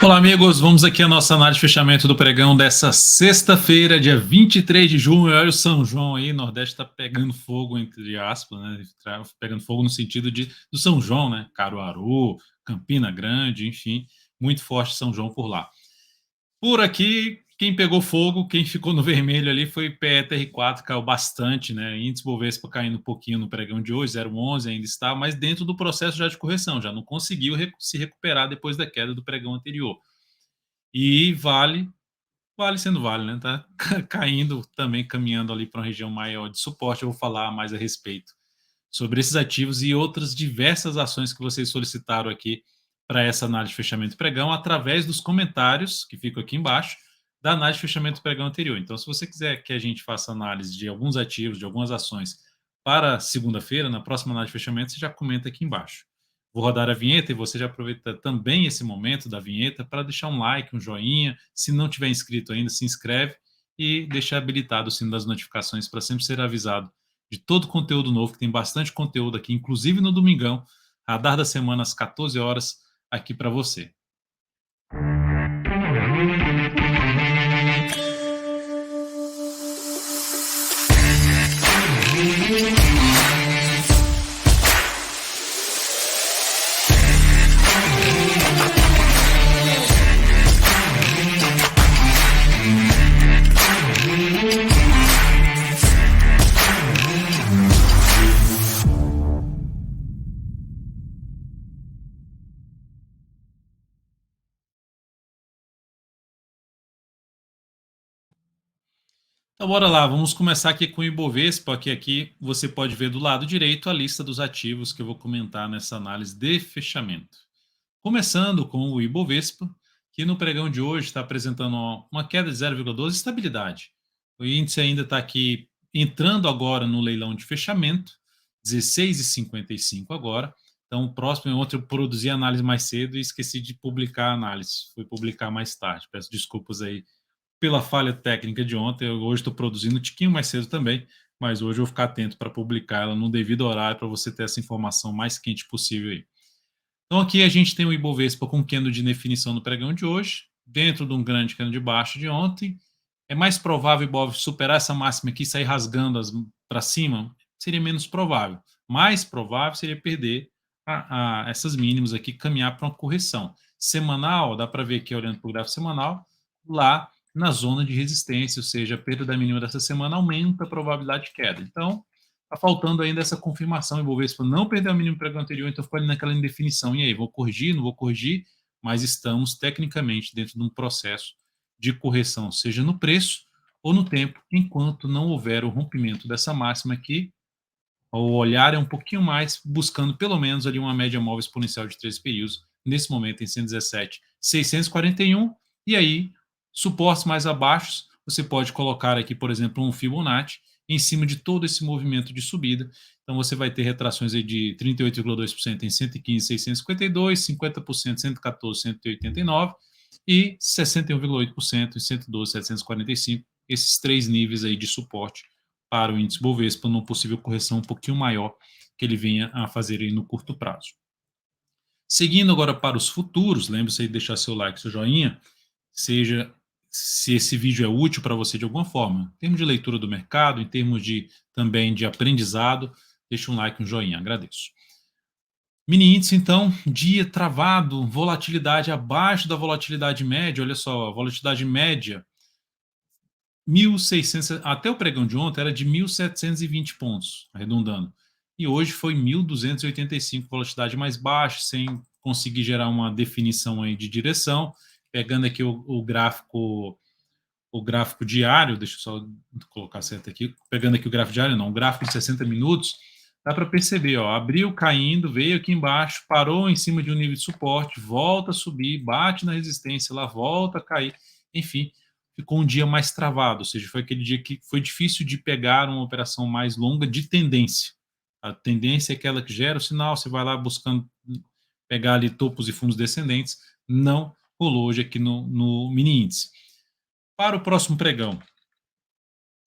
Olá, amigos. Vamos aqui a nossa análise de fechamento do pregão dessa sexta-feira, dia 23 de junho. Olha o São João aí, Nordeste está pegando fogo, entre aspas, né? Pegando fogo no sentido do São João, né? Caruaru, Campina Grande, enfim, muito forte São João por lá. Por aqui, quem pegou fogo, quem ficou no vermelho ali foi PETR4, caiu bastante, né? Índice Bovespa caindo um pouquinho no pregão de hoje, 0,11 ainda está, mas dentro do processo já de correção, já não conseguiu se recuperar depois da queda do pregão anterior. E Vale sendo Vale, né? Tá caindo também, caminhando ali para uma região maior de suporte. Eu vou falar mais a respeito sobre esses ativos e outras diversas ações que vocês solicitaram aqui para essa análise de fechamento pregão através dos comentários que ficam aqui embaixo da análise de fechamento pregão anterior. Então, se você quiser que a gente faça análise de alguns ativos, de algumas ações para segunda-feira, na próxima análise de fechamento, você já comenta aqui embaixo. Vou rodar a vinheta e você já aproveita também esse momento da vinheta para deixar um like, um joinha. Se não tiver inscrito ainda, se inscreve e deixar habilitado o sino das notificações para sempre ser avisado de todo conteúdo novo, que tem bastante conteúdo aqui, inclusive no domingão, Radar da Semana às 14 horas, aqui para você. Então, bora lá, vamos começar aqui com o Ibovespa, que aqui você pode ver do lado direito a lista dos ativos que eu vou comentar nessa análise de fechamento. Começando com o Ibovespa, que no pregão de hoje está apresentando uma queda de 0,12, estabilidade. O índice ainda está aqui entrando agora no leilão de fechamento, 16,55 agora. Então, o próximo, ontem eu produzi a análise mais cedo e esqueci de publicar a análise. Fui publicar mais tarde. Peço desculpas aí pela falha técnica de ontem. Eu hoje estou produzindo um tiquinho mais cedo também, mas hoje eu vou ficar atento para publicar ela no devido horário para você ter essa informação mais quente possível aí. Então aqui a gente tem o Ibovespa com candle de definição no pregão de hoje, dentro de um grande candle de baixo de ontem. É mais provável o Ibovespa superar essa máxima aqui e sair rasgando para cima? Seria menos provável. Mais provável seria perder essas mínimas aqui, caminhar para uma correção. Semanal, dá para ver aqui olhando para o gráfico semanal, lá na zona de resistência, ou seja, a perda da mínima dessa semana aumenta a probabilidade de queda. Então, está faltando ainda essa confirmação. O Ibovespa não perdeu a mínima pregão anterior, então ficou ali naquela indefinição. E aí, vou corrigir, não vou corrigir? Mas estamos tecnicamente dentro de um processo de correção, seja no preço ou no tempo, enquanto não houver o rompimento dessa máxima aqui. O olhar é um pouquinho mais buscando pelo menos ali uma média móvel exponencial de 3 períodos, nesse momento em 117,641, e aí suportes mais abaixo, você pode colocar aqui, por exemplo, um Fibonacci em cima de todo esse movimento de subida. Então você vai ter retrações aí de 38,2% em 115,652, 50% 114, 189 e 61,8% em 112,745. Esses três níveis aí de suporte para o índice Bovespa, numa possível correção um pouquinho maior que ele venha a fazer aí no curto prazo. Seguindo agora para os futuros, lembre-se de deixar seu like, seu joinha, seja se esse vídeo é útil para você de alguma forma, em termos de leitura do mercado, em termos de também de aprendizado, deixa um like, um joinha, agradeço. Mini índice, então, dia travado, volatilidade abaixo da volatilidade média, olha só, a volatilidade média 1.600, até o pregão de ontem era de 1.720 pontos, arredondando. E hoje foi 1.285, velocidade mais baixa, sem conseguir gerar uma definição aí de direção. Pegando aqui o gráfico diário, deixa eu só colocar certo aqui, pegando aqui o gráfico diário, não, o gráfico de 60 minutos, dá para perceber, ó, abriu caindo, veio aqui embaixo, parou em cima de um nível de suporte, volta a subir, bate na resistência, lá volta a cair, enfim, ficou um dia mais travado, ou seja, foi aquele dia que foi difícil de pegar uma operação mais longa de tendência. A tendência é aquela que gera o sinal, você vai lá buscando pegar ali topos e fundos descendentes, não rolou hoje aqui no mini índice. Para o próximo pregão,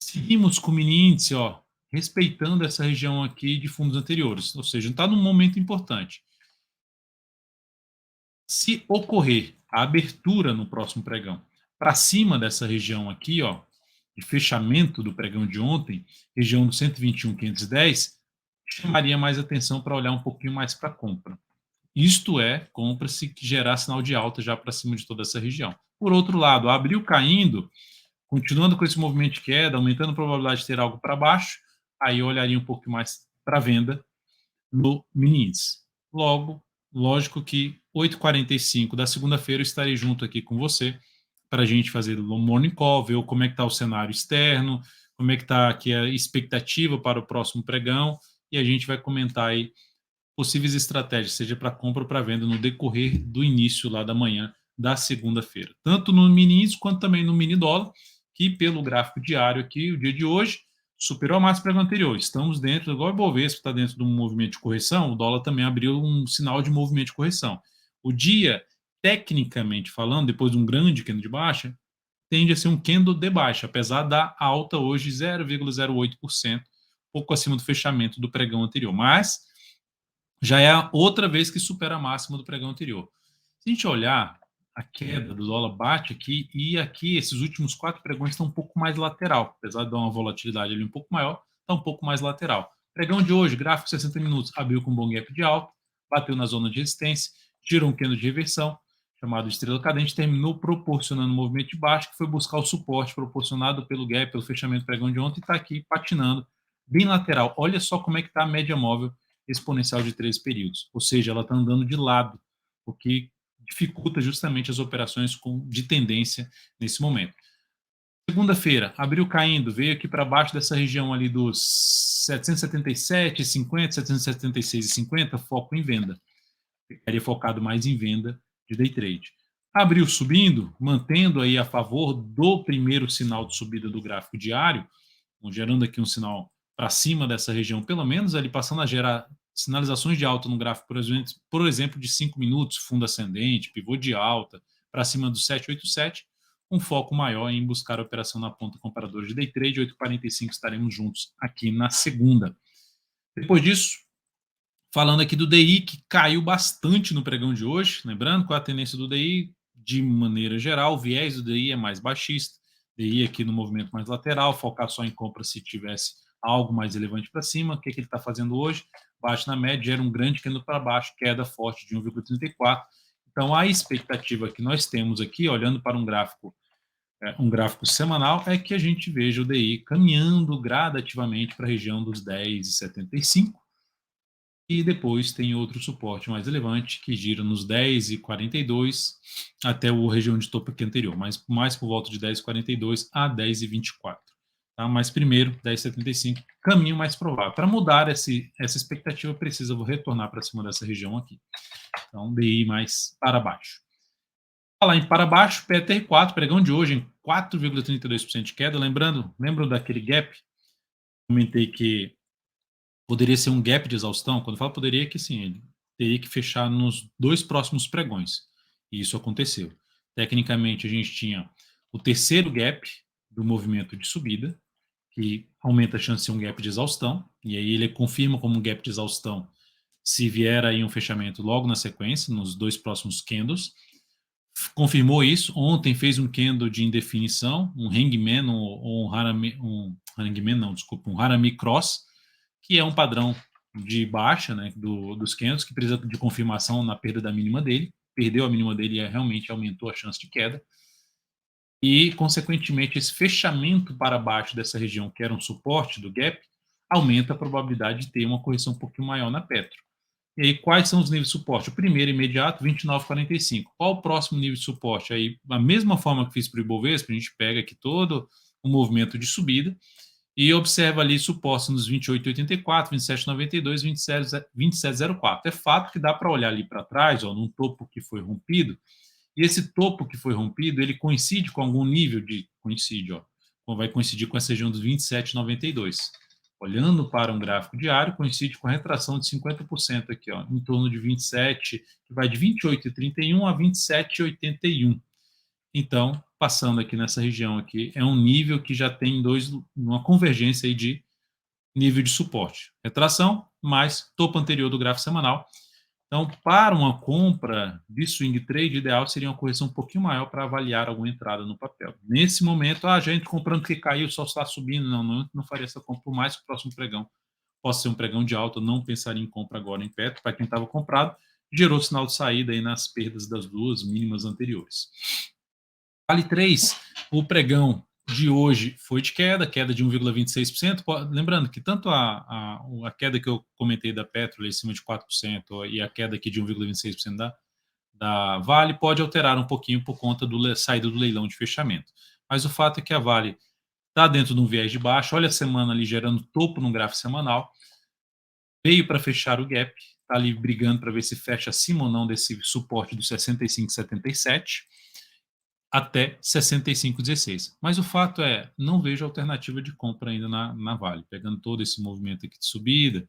seguimos com o mini índice, ó, respeitando essa região aqui de fundos anteriores, ou seja, está num momento importante. Se ocorrer a abertura no próximo pregão. Para cima dessa região aqui, ó, de fechamento do pregão de ontem, região do 121.510, chamaria mais atenção para olhar um pouquinho mais para a compra. Isto é, compra-se que gerar sinal de alta já para cima de toda essa região. Por outro lado, abriu caindo, continuando com esse movimento de queda, aumentando a probabilidade de ter algo para baixo, aí eu olharia um pouco mais para venda no mini índice. Logo, lógico que 8h45 da segunda-feira eu estarei junto aqui com você para a gente fazer o morning call, ver como é que está o cenário externo, como é que está aqui a expectativa para o próximo pregão, e a gente vai comentar aí possíveis estratégias, seja para compra ou para venda, no decorrer do início lá da manhã da segunda-feira. Tanto no mini índice quanto também no mini dólar, que pelo gráfico diário aqui, o dia de hoje, superou a máxima pregão anterior. Estamos dentro, igual o Ibovespa está dentro de um movimento de correção, o dólar também abriu um sinal de movimento de correção. O dia, tecnicamente falando, depois de um grande candle de baixa, tende a ser um candle de baixa, apesar da alta hoje 0,08%, pouco acima do fechamento do pregão anterior. Mas já é a outra vez que supera a máxima do pregão anterior. Se a gente olhar, a queda do dólar bate aqui, e aqui esses últimos 4 pregões estão um pouco mais lateral, apesar de dar uma volatilidade ali um pouco maior, está um pouco mais lateral. Pregão de hoje, gráfico 60 minutos, abriu com um bom gap de alta, bateu na zona de resistência, tirou um candle de reversão, chamado estrela cadente, terminou proporcionando um movimento de baixo, que foi buscar o suporte proporcionado pelo gap, pelo fechamento do pregão de ontem, e está aqui patinando, bem lateral. Olha só como é que está a média móvel exponencial de 13 períodos, ou seja, ela está andando de lado, o que dificulta justamente as operações de tendência nesse momento. Segunda-feira, abriu caindo, veio aqui para baixo dessa região ali dos 777,50, 776,50, foco em venda. Ficaria focado mais em venda de day trade. Abriu subindo, mantendo aí a favor do primeiro sinal de subida do gráfico diário, gerando aqui um sinal para cima dessa região, pelo menos ali passando a gerar sinalizações de alta no gráfico, por exemplo, de 5 minutos, fundo ascendente, pivô de alta, para cima do 787, um foco maior em buscar a operação na ponta comparadora de day trade. 8h45 estaremos juntos aqui na segunda. Depois disso, falando aqui do DI, que caiu bastante no pregão de hoje, lembrando qual é a tendência do DI, de maneira geral, o viés do DI é mais baixista, DI aqui no movimento mais lateral, focar só em compra se tivesse algo mais relevante para cima. O que ele está fazendo hoje? Bate na média, gera um grande candle para baixo, queda forte de 1,34. Então, a expectativa que nós temos aqui, olhando para um gráfico semanal, é que a gente veja o DI caminhando gradativamente para a região dos 10,75, e depois tem outro suporte mais relevante que gira nos 10,42 até a região de topo aqui anterior, mas mais por volta de 10,42 a 10,24. Tá? Mas primeiro, 10,75, caminho mais provável. Para mudar essa expectativa, precisa retornar para cima dessa região aqui. Então, DI mais para baixo. Falar em para baixo, PTR4, pregão de hoje em 4,32% de queda. Lembram daquele gap? Comentei que poderia ser um gap de exaustão. Quando eu falo poderia, é que sim, ele teria que fechar nos 2 próximos pregões. E isso aconteceu. Tecnicamente, a gente tinha o terceiro gap do movimento de subida, que aumenta a chance de ser um gap de exaustão, e aí ele confirma como um gap de exaustão se vier aí um fechamento logo na sequência, nos 2 próximos candles. Confirmou isso. Ontem fez um candle de indefinição, um hangman, ou um Harami Cross, que é um padrão de baixa, né, dos candles, que precisa de confirmação na perda da mínima dele. Perdeu a mínima dele e realmente aumentou a chance de queda. E, consequentemente, esse fechamento para baixo dessa região, que era um suporte do gap, aumenta a probabilidade de ter uma correção um pouquinho maior na Petro. E aí, quais são os níveis de suporte? O primeiro, imediato, 29,45. Qual o próximo nível de suporte? Aí, da mesma forma que fiz para o Ibovespa, a gente pega aqui todo o movimento de subida e observa ali suporte nos 28,84, 27,92, 27,04. É fato que dá para olhar ali para trás, ó, num topo que foi rompido, e esse topo que foi rompido, ele coincide com algum nível de... vai coincidir com essa região dos 27,92. Olhando para um gráfico diário, coincide com a retração de 50% aqui, ó, em torno de 27, que vai de 28,31 a 27,81. Então, passando aqui nessa região aqui, é um nível que já tem uma convergência aí de nível de suporte. Retração mais topo anterior do gráfico semanal. Então, para uma compra de swing trade, ideal seria uma correção um pouquinho maior para avaliar alguma entrada no papel. Nesse momento, a gente comprando que caiu, só está subindo, não faria essa compra, por mais que o próximo pregão possa ser um pregão de alta, não pensaria em compra agora em perto, para quem estava comprado, gerou sinal de saída aí nas perdas das duas mínimas anteriores. Vale 3, o pregão de hoje foi de queda de 1,26%. Lembrando que tanto a queda que eu comentei da Petro, em cima de 4%, e a queda aqui de 1,26% da Vale, pode alterar um pouquinho por conta da saída do leilão de fechamento. Mas o fato é que a Vale está dentro de um viés de baixo, olha a semana ali gerando topo no gráfico semanal, veio para fechar o gap, está ali brigando para ver se fecha acima ou não desse suporte do 65,77 até 65,16. Mas o fato é, não vejo alternativa de compra ainda na Vale. Pegando todo esse movimento aqui de subida,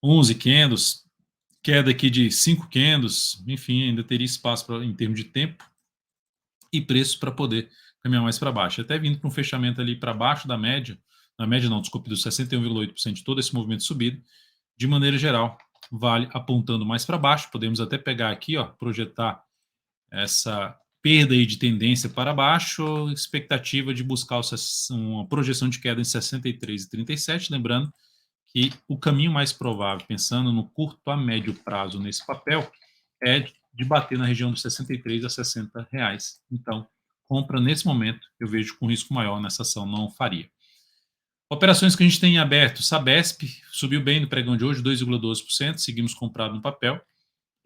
11 candles, queda aqui de 5 candles, enfim, ainda teria espaço em termos de tempo e preço para poder caminhar mais para baixo. Até vindo para um fechamento ali para baixo da média, na média não, desculpe, dos 61,8% de todo esse movimento de subida, de maneira geral, Vale apontando mais para baixo. Podemos até pegar aqui, ó, projetar essa perda aí de tendência para baixo, expectativa de buscar uma projeção de queda em 63,37, lembrando que o caminho mais provável, pensando no curto a médio prazo nesse papel, é de bater na região dos 63 a 60 reais. Então, compra nesse momento, eu vejo com risco maior nessa ação, não faria. Operações que a gente tem em aberto, Sabesp subiu bem no pregão de hoje, 2,12%, seguimos comprado no papel.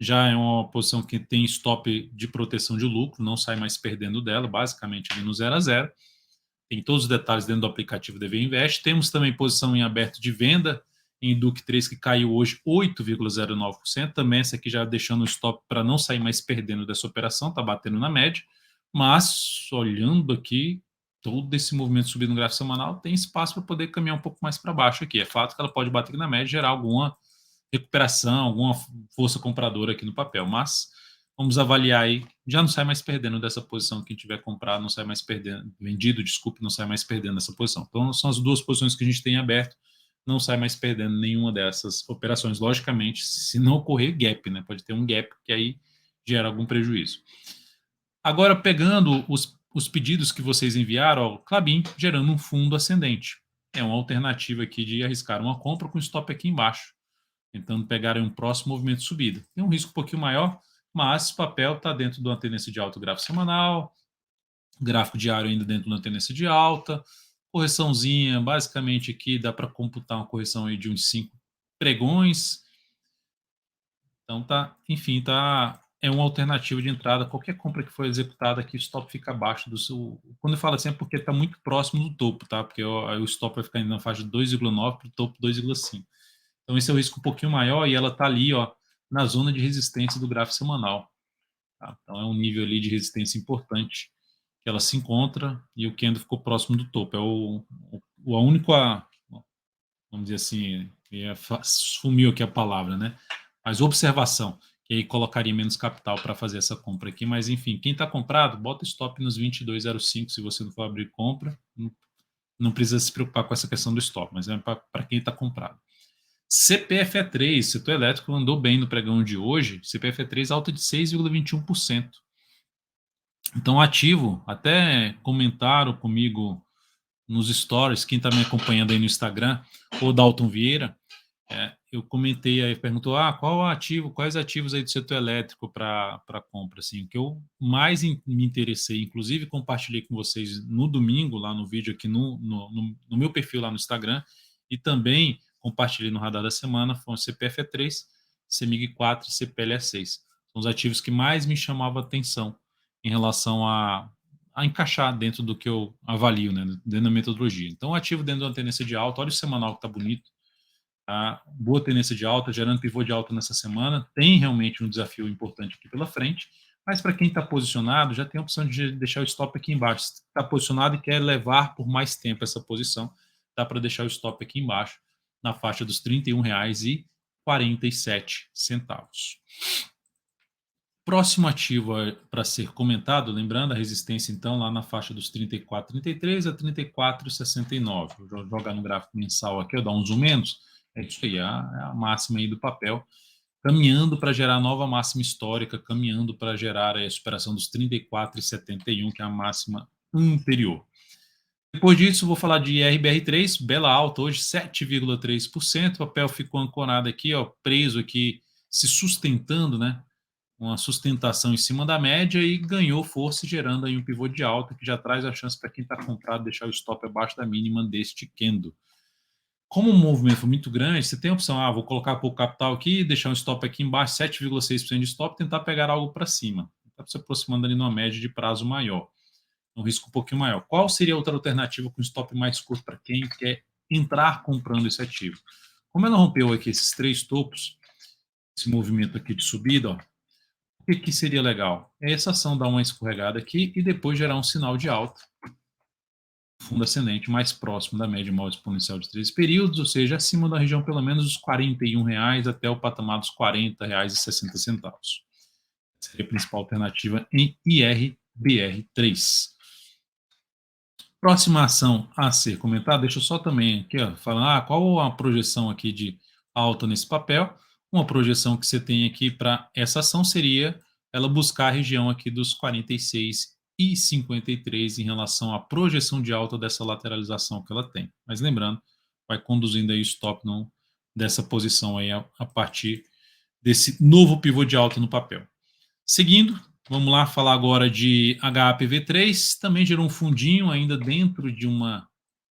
Já é uma posição que tem stop de proteção de lucro, não sai mais perdendo dela, basicamente ali no 0 a 0. Tem todos os detalhes dentro do aplicativo DV Invest. Temos também posição em aberto de venda em Duque 3, que caiu hoje 8,09%. Também essa aqui já deixando o stop para não sair mais perdendo dessa operação, está batendo na média. Mas, olhando aqui, todo esse movimento subindo no gráfico semanal, tem espaço para poder caminhar um pouco mais para baixo aqui. É fato que ela pode bater na média e gerar alguma recuperação, alguma força compradora aqui no papel, mas vamos avaliar aí, já não sai mais perdendo dessa posição, quem tiver comprado não sai mais perdendo, vendido, desculpe, não sai mais perdendo dessa posição. Então são as duas posições que a gente tem aberto, não sai mais perdendo nenhuma dessas operações, logicamente, se não ocorrer gap, né? Pode ter um gap que aí gera algum prejuízo. Agora, pegando os pedidos que vocês enviaram, ó, Klabin gerando um fundo ascendente. É uma alternativa aqui de arriscar uma compra com stop aqui embaixo, tentando pegar um próximo movimento de subida. Tem um risco um pouquinho maior, mas o papel está dentro de uma tendência de alta gráfico semanal, gráfico diário ainda dentro de uma tendência de alta, correçãozinha, basicamente aqui dá para computar uma correção aí de uns 5 pregões. Então tá, enfim, tá, é uma alternativa de entrada. Qualquer compra que for executada aqui, o stop fica abaixo do seu. Quando eu falo assim é porque está muito próximo do topo, tá? Porque o stop vai ficar indo na faixa de 2,9 para o topo 2,5. Então, esse é o risco um pouquinho maior e ela está ali, ó, na zona de resistência do gráfico semanal. Tá? Então, é um nível ali de resistência importante que ela se encontra e o candle ficou próximo do topo. É a única, vamos dizer assim, sumiu aqui a palavra, né? Mas observação, que aí colocaria menos capital para fazer essa compra aqui. Mas, enfim, quem está comprado, bota stop nos 22,05 se você não for abrir compra. Não precisa se preocupar com essa questão do stop, mas é para quem está comprado. CPFE3, setor elétrico, andou bem no pregão de hoje. CPFE3 alta de 6,21%. Então, ativo, até comentaram comigo nos stories, quem está me acompanhando aí no Instagram, o Dalton Vieira, eu comentei aí, perguntou, qual ativo, quais ativos aí do setor elétrico para compra, assim, o que eu mais me interessei, inclusive compartilhei com vocês no domingo, lá no vídeo aqui no meu perfil lá no Instagram, e também compartilhei no Radar da Semana, foram CPFE3, CEMIG 4 e CPLE6. São os ativos que mais me chamavam a atenção em relação a encaixar dentro do que eu avalio, né, dentro da metodologia. Então, ativo dentro de uma tendência de alta, olha o semanal que está bonito, tá? Boa tendência de alta, gerando pivô de alta nessa semana, tem realmente um desafio importante aqui pela frente, mas para quem está posicionado, já tem a opção de deixar o stop aqui embaixo. Se está posicionado e quer levar por mais tempo essa posição, dá para deixar o stop aqui embaixo, na faixa dos R$ 31,47. Próximo ativo para ser comentado, lembrando a resistência, então, lá na faixa dos 34,33 a 34,69. Vou jogar no gráfico mensal aqui, eu dar um zoom menos. É isso aí, é a máxima aí do papel. caminhando para gerar nova máxima histórica, caminhando para gerar a superação dos 34,71, que é a máxima anterior. Depois disso, vou falar de RBR3, bela alta hoje, 7,3%. O papel ficou ancorado aqui, ó, preso aqui, se sustentando, né? Uma sustentação em cima da média e ganhou força, gerando aí um pivô de alta, que já traz a chance para quem está comprado deixar o stop abaixo da mínima deste candle. Como o movimento foi muito grande, você tem a opção, vou colocar pouco capital aqui, deixar um stop aqui embaixo, 7,6% de stop, tentar pegar algo para cima. Está se aproximando ali numa média de prazo maior, um risco um pouquinho maior. Qual seria outra alternativa com stop mais curto para quem quer entrar comprando esse ativo? Como ela rompeu aqui esses três topos, esse movimento aqui de subida, ó, o que seria legal? É essa ação dar uma escorregada aqui e depois gerar um sinal de alta, fundo ascendente mais próximo da média móvel exponencial de 13 períodos, ou seja, acima da região pelo menos dos R$ 41 até o patamar dos R$ 40,60. Seria a principal alternativa em IRBR3. Próxima ação a ser comentada, deixa eu só também aqui, ó, falar qual a projeção aqui de alta nesse papel. Uma projeção que você tem aqui para essa ação seria ela buscar a região aqui dos 46,53 em relação à projeção de alta dessa lateralização que ela tem. Mas lembrando, vai conduzindo aí o stop não, dessa posição aí a partir desse novo pivô de alta no papel. Seguindo, vamos lá falar agora de HAPV3, também gerou um fundinho ainda dentro de uma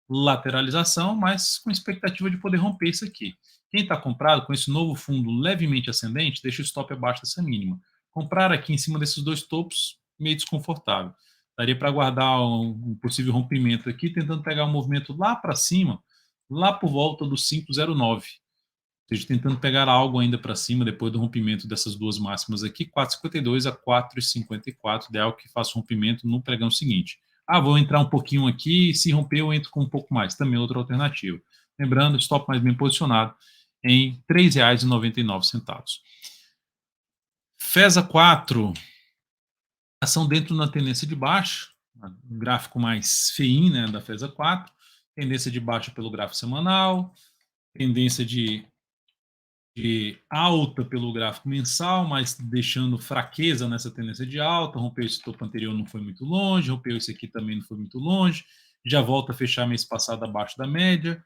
lateralização, mas com expectativa de poder romper isso aqui. Quem está comprado com esse novo fundo levemente ascendente, deixa o stop abaixo dessa mínima. Comprar aqui em cima desses dois topos, meio desconfortável. Daria para aguardar um possível rompimento aqui, tentando pegar um movimento lá para cima, lá por volta do 509. Ou seja, tentando pegar algo ainda para cima depois do rompimento dessas duas máximas aqui, 4,52 a 4,54, ideal que faça o rompimento no pregão seguinte. Vou entrar um pouquinho aqui, se romper eu entro com um pouco mais, também outra alternativa. Lembrando, stop mais bem posicionado em R$ 3,99. FESA 4, ação dentro da tendência de baixa, um gráfico mais feinho, né, da FESA 4, tendência de baixa pelo gráfico semanal, tendência de alta pelo gráfico mensal, mas deixando fraqueza nessa tendência de alta, rompeu esse topo anterior, não foi muito longe, rompeu esse aqui também não foi muito longe, já volta a fechar mês passado abaixo da média,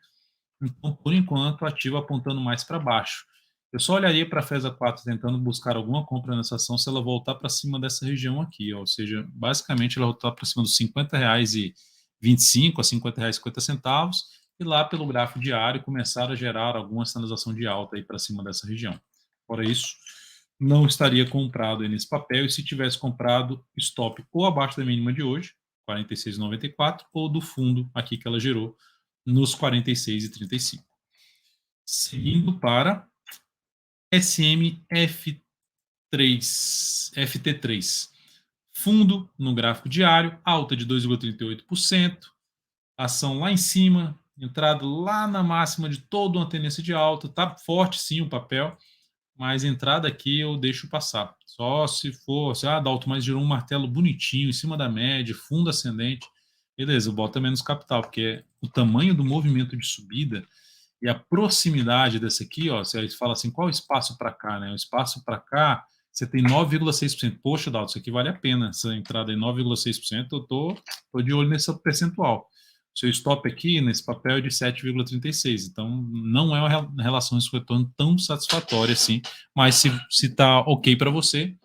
então, por enquanto, ativo apontando mais para baixo. Eu só olharia para a FESA 4 tentando buscar alguma compra nessa ação se ela voltar para cima dessa região aqui, ó, ou seja, basicamente ela voltar para cima dos R$ 50,25 a R$ 50,50, e lá pelo gráfico diário começar a gerar alguma sinalização de alta aí para cima dessa região. Fora isso, não estaria comprado aí nesse papel, e se tivesse comprado, stop ou abaixo da mínima de hoje, 46,94, ou do fundo aqui que ela gerou, nos 46,35. Seguindo para SMF3, FT3. Fundo no gráfico diário, alta de 2,38%, ação lá em cima, entrada lá na máxima de toda uma tendência de alta, tá forte sim o papel, mas entrada aqui eu deixo passar. Só se for, Dalton, mas gerou um martelo bonitinho em cima da média, fundo ascendente, beleza, bota menos capital, porque o tamanho do movimento de subida e a proximidade desse aqui, ó, você fala assim, qual o espaço para cá, né? O espaço para cá, você tem 9,6%. Poxa, Dalton, isso aqui vale a pena, essa entrada em 9,6%, eu tô de olho nesse percentual. O seu stop aqui, nesse papel, é de 7,36%. Então, não é uma relação de retorno tão satisfatória assim, mas se tá ok para você,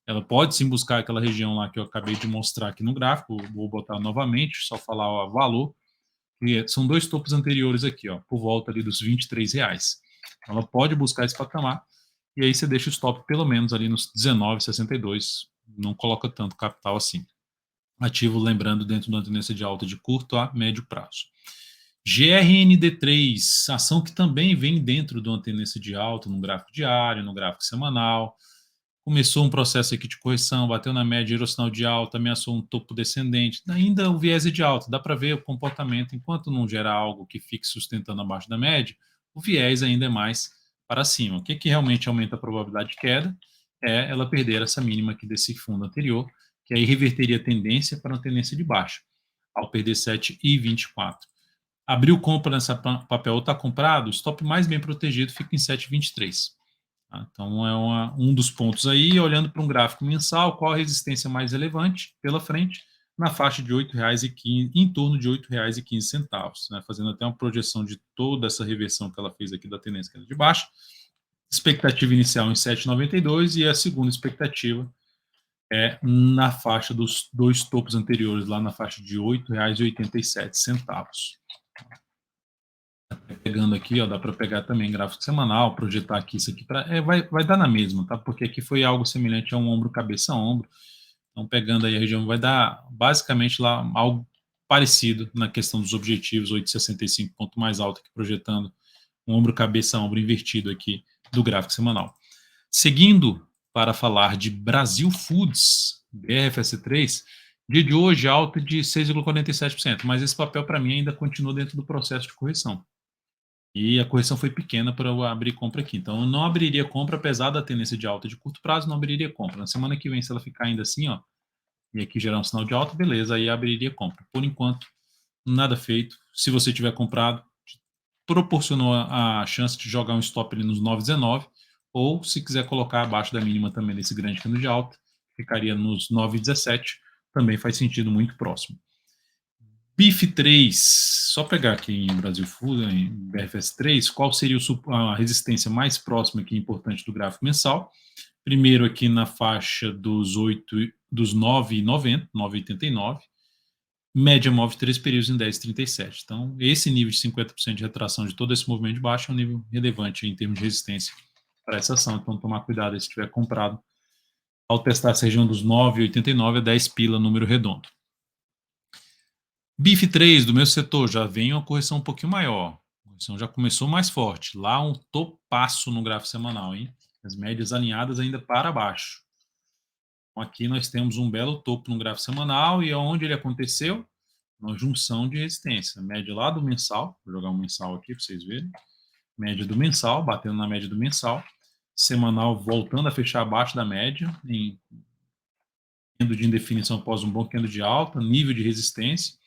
ela pode sim buscar aquela região lá que eu acabei de mostrar aqui no gráfico, vou botar novamente, só falar o valor, são dois topos anteriores aqui, ó, por volta ali dos R$ 23. Ela pode buscar esse patamar, e aí você deixa o stop pelo menos ali nos 19,62, não coloca tanto capital assim. Ativo, lembrando, dentro de uma tendência de alta de curto a médio prazo. GRND3, ação que também vem dentro de uma tendência de alta no gráfico diário, no gráfico semanal. Começou um processo aqui de correção, bateu na média, gerou sinal de alta, ameaçou um topo descendente. Ainda o viés é de alta, dá para ver o comportamento. Enquanto não gerar algo que fique sustentando abaixo da média, o viés ainda é mais para cima. O que realmente aumenta a probabilidade de queda é ela perder essa mínima aqui desse fundo anterior, que aí reverteria a tendência para uma tendência de baixa, ao perder 7,24. Abriu compra nessa papel ou está comprado, o stop mais bem protegido fica em 7,23. Tá? Então, é um dos pontos aí, olhando para um gráfico mensal, qual a resistência mais relevante pela frente, na faixa de R$ 8,15, em torno de R$ 8,15, né? Fazendo até uma projeção de toda essa reversão que ela fez aqui da tendência que era de baixa. Expectativa inicial em 7,92 e a segunda expectativa é na faixa dos dois topos anteriores, lá na faixa de R$ 8,87. Pegando aqui, ó, dá para pegar também gráfico semanal, projetar aqui isso aqui para vai dar na mesma, tá? Porque aqui foi algo semelhante a um ombro cabeça ombro. Então pegando aí a região vai dar basicamente lá algo parecido na questão dos objetivos, 8,65 ponto mais alto aqui projetando um ombro cabeça ombro invertido aqui do gráfico semanal. Seguindo para falar de Brasil Foods, BRFS3, dia de hoje alta de 6,47%, mas esse papel para mim ainda continua dentro do processo de correção. E a correção foi pequena para eu abrir compra aqui. Então, eu não abriria compra, apesar da tendência de alta de curto prazo, não abriria compra. Na semana que vem, se ela ficar ainda assim, ó, e aqui gerar um sinal de alta, beleza, aí abriria compra. Por enquanto, nada feito. Se você tiver comprado, proporcionou a chance de jogar um stop ali nos 9,19, ou se quiser colocar abaixo da mínima também nesse grande cano de alta, ficaria nos 9,17, também faz sentido muito próximo. BIF 3, só pegar aqui em Brasil Food, em BRFS 3, qual seria a resistência mais próxima aqui importante do gráfico mensal? Primeiro aqui na faixa dos 9,90, 9,89, média móvel de 3 períodos em 10,37. Então, esse nível de 50% de retração de todo esse movimento de baixo é um nível relevante em termos de resistência para essa ação. Então, tomar cuidado aí se tiver comprado ao testar essa região dos 9,89 a 10 pila, número redondo. BIF 3 do meu setor já vem uma correção um pouquinho maior. A correção já começou mais forte. Lá um topaço no gráfico semanal, hein? As médias alinhadas ainda para baixo. Então, aqui nós temos um belo topo no gráfico semanal e onde ele aconteceu? Na junção de resistência. Média lá do mensal, vou jogar um mensal aqui para vocês verem. Média do mensal, batendo na média do mensal. Semanal voltando a fechar abaixo da média, em candle de indefinição após um bom candle de alta, nível de resistência.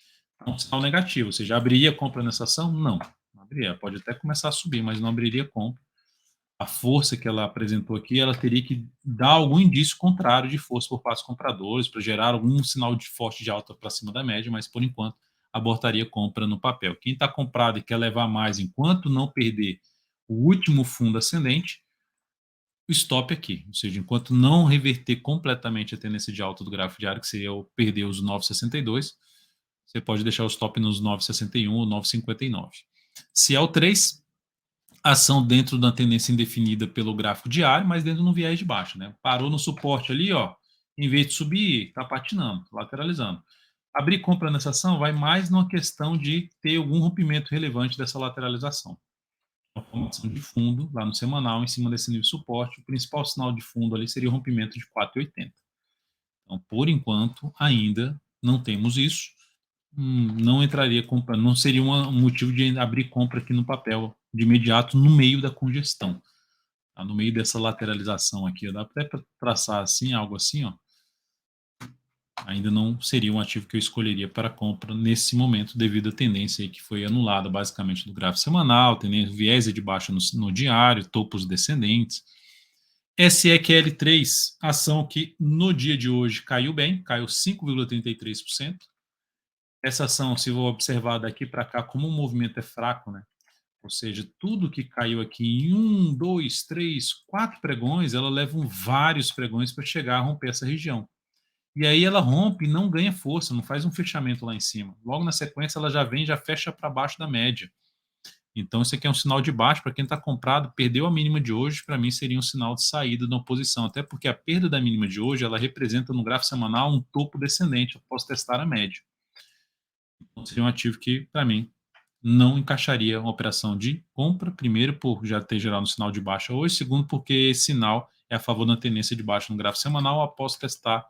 É um sinal negativo. Você já abriria compra nessa ação? Não. Não abriria. Pode até começar a subir, mas não abriria compra. A força que ela apresentou aqui, ela teria que dar algum indício contrário de força por parte dos compradores para gerar algum sinal de forte de alta para cima da média, mas por enquanto abortaria compra no papel. Quem está comprado e quer levar mais enquanto não perder o último fundo ascendente, o stop aqui, ou seja, enquanto não reverter completamente a tendência de alta do gráfico diário, que seria o perder os 9,62, você pode deixar o stop nos 9,61 ou 9,59. Se é o 3, ação dentro da tendência indefinida pelo gráfico diário, mas dentro de um viés de baixa, né? Parou no suporte ali, ó, em vez de subir, está patinando, lateralizando. Abrir compra nessa ação vai mais numa questão de ter algum rompimento relevante dessa lateralização. Uma formação de fundo lá no semanal, em cima desse nível de suporte, o principal sinal de fundo ali seria o rompimento de 4,80. Então, por enquanto, ainda não temos isso. Não entraria compra, não seria um motivo de abrir compra aqui no papel de imediato no meio da congestão, tá? No meio dessa lateralização aqui, ó, dá até para traçar assim, algo assim, ó. Ainda não seria um ativo que eu escolheria para compra nesse momento, devido à tendência aí que foi anulada basicamente no gráfico semanal, tendência viés de baixa no diário, topos descendentes. SEQL3, ação que no dia de hoje caiu bem, caiu 5,33%. Essa ação, se vou observar daqui para cá, como o movimento é fraco, né? Ou seja, tudo que caiu aqui em 1, 2, 3, 4 pregões, ela leva vários pregões para chegar a romper essa região. E aí ela rompe e não ganha força, não faz um fechamento lá em cima. Logo na sequência, ela já vem, já fecha para baixo da média. Então, isso aqui é um sinal de baixo para quem está comprado, perdeu a mínima de hoje, para mim seria um sinal de saída da oposição, até porque a perda da mínima de hoje, ela representa no gráfico semanal um topo descendente, eu posso testar a média. Então, seria um ativo que, para mim, não encaixaria uma operação de compra, primeiro por já ter gerado um sinal de baixa hoje, segundo porque esse sinal é a favor da tendência de baixa no gráfico semanal, após testar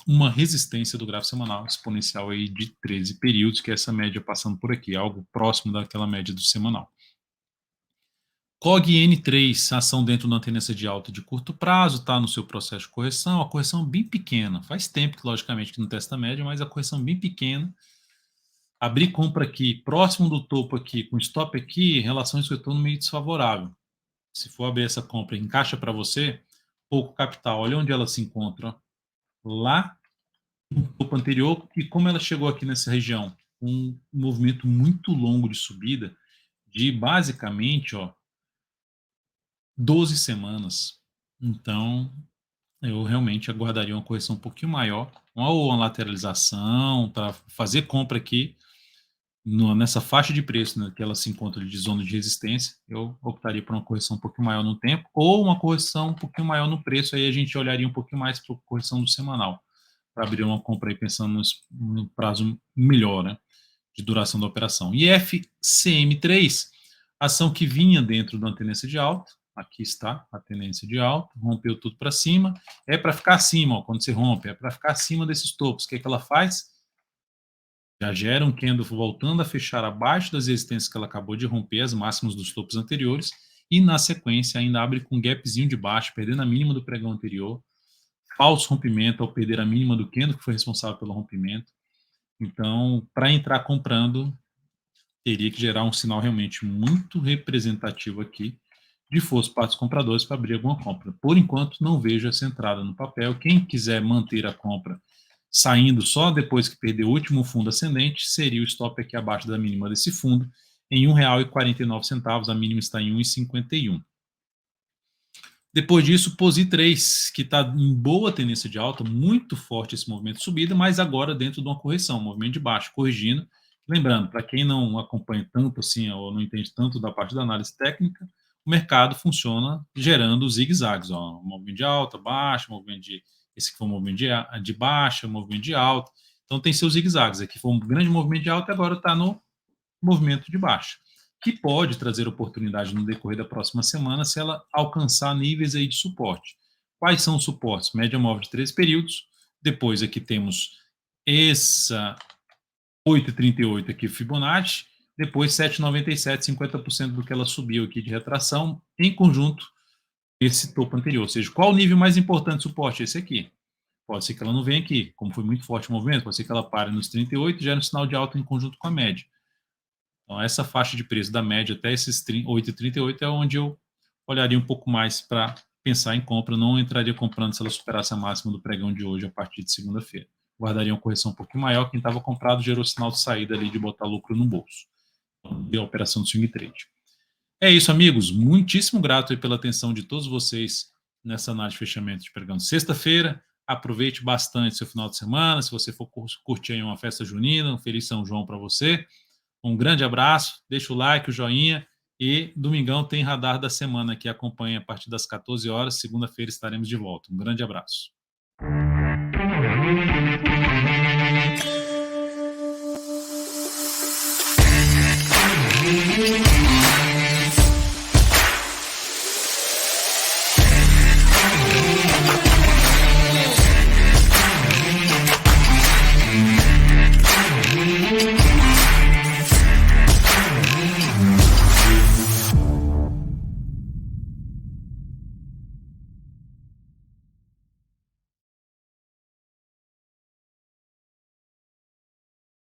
uma resistência do gráfico semanal exponencial aí de 13 períodos, que é essa média passando por aqui, algo próximo daquela média do semanal. COG-N3, ação dentro da tendência de alta de curto prazo, está no seu processo de correção, a correção bem pequena, faz tempo que logicamente que não testa a média, mas a correção bem pequena. Abrir compra aqui, próximo do topo aqui, com stop aqui, relações que eu estou no meio desfavorável. se for abrir essa compra, encaixa para você, pouco capital, olha onde ela se encontra, lá no topo anterior, e como ela chegou aqui nessa região, um movimento muito longo de subida, de basicamente, ó, 12 semanas. Então, eu realmente aguardaria uma correção um pouquinho maior, ou uma lateralização para fazer compra aqui nessa faixa de preço, né, que ela se encontra de zona de resistência. Eu optaria por uma correção um pouquinho maior no tempo ou uma correção um pouquinho maior no preço. Aí a gente olharia um pouquinho mais para a correção do semanal, para abrir uma compra aí pensando no prazo melhor, né, de duração da operação. E FCM3, ação que vinha dentro da tendência de alta, aqui está a tendência de alta, rompeu tudo para cima, é para ficar acima, ó, quando você rompe, é para ficar acima desses topos. O que é que ela faz? Já gera um candle voltando a fechar abaixo das resistências que ela acabou de romper, as máximas dos topos anteriores, e na sequência ainda abre com um gapzinho de baixo, perdendo a mínima do pregão anterior, falso rompimento ao perder a mínima do candle que foi responsável pelo rompimento. Então, para entrar comprando, teria que gerar um sinal realmente muito representativo aqui de força para os compradores para abrir alguma compra. Por enquanto, não vejo essa entrada no papel. Quem quiser manter a compra saindo só depois que perder o último fundo ascendente, seria o stop aqui abaixo da mínima desse fundo, em R$ 1,49, a mínima está em R$ 1,51. Depois disso, POSI 3, que está em boa tendência de alta, muito forte esse movimento de subida, mas agora dentro de uma correção, um movimento de baixo, corrigindo. Lembrando, para quem não acompanha tanto assim, ou não entende tanto da parte da análise técnica, o mercado funciona gerando zigue-zagues, um movimento de alta, baixa, movimento de esse aqui foi um movimento de baixa, movimento de alta. Então tem seus zigue-zagues. Aqui foi um grande movimento de alta, agora está no movimento de baixa, que pode trazer oportunidade no decorrer da próxima semana se ela alcançar níveis aí de suporte. Quais são os suportes? Média móvel de 13 períodos, depois aqui temos essa 8,38 aqui Fibonacci, depois 7,97, 50% do que ela subiu aqui de retração, em conjunto esse topo anterior. Ou seja, qual o nível mais importante de suporte? Esse aqui. Pode ser que ela não venha aqui, como foi muito forte o movimento, pode ser que ela pare nos 38 e gere um sinal de alta em conjunto com a média. Então, essa faixa de preço da média até esses 8,38 é onde eu olharia um pouco mais para pensar em compra. Não entraria comprando se ela superasse a máxima do pregão de hoje a partir de segunda-feira. Guardaria uma correção um pouquinho maior. Quem estava comprado gerou sinal de saída ali de botar lucro no bolso. E a operação de swing trade. É isso, amigos. Muitíssimo grato pela atenção de todos vocês nessa análise de fechamento de pregão de sexta-feira. Aproveite bastante seu final de semana. Se você for curtir aí uma festa junina, um feliz São João para você. Um grande abraço, deixa o like, o joinha e domingão tem Radar da Semana que acompanha a partir das 14 horas. Segunda-feira estaremos de volta. Um grande abraço.